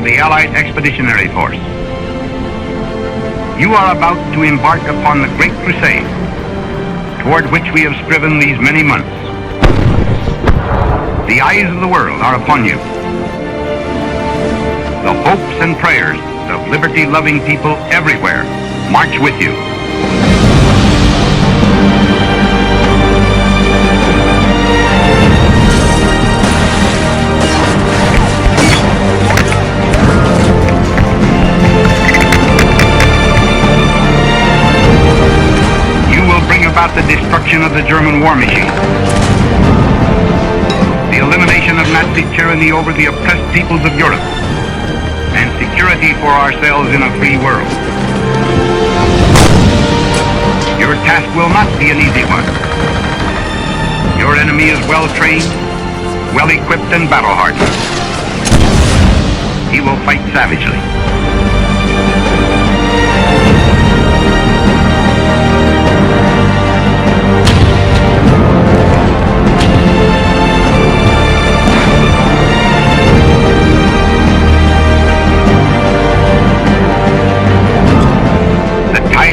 the Allied Expeditionary Force. You are about to embark upon the great crusade toward which we have striven these many months. The eyes of the world are upon you. The hopes and prayers of liberty-loving people everywhere march with you. You will bring about the destruction of the German war machine, the elimination of Nazi tyranny over the oppressed peoples of Europe, and security for ourselves in a free world. Your task will not be an easy one. Your enemy is well-trained, well-equipped, and battle-hardened. He will fight savagely.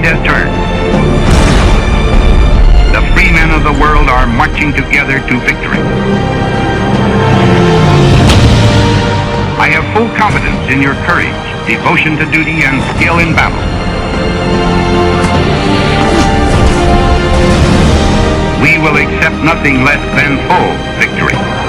Has turned. The free men of the world are marching together to victory. I have full confidence in your courage, devotion to duty, and skill in battle. We will accept nothing less than full victory.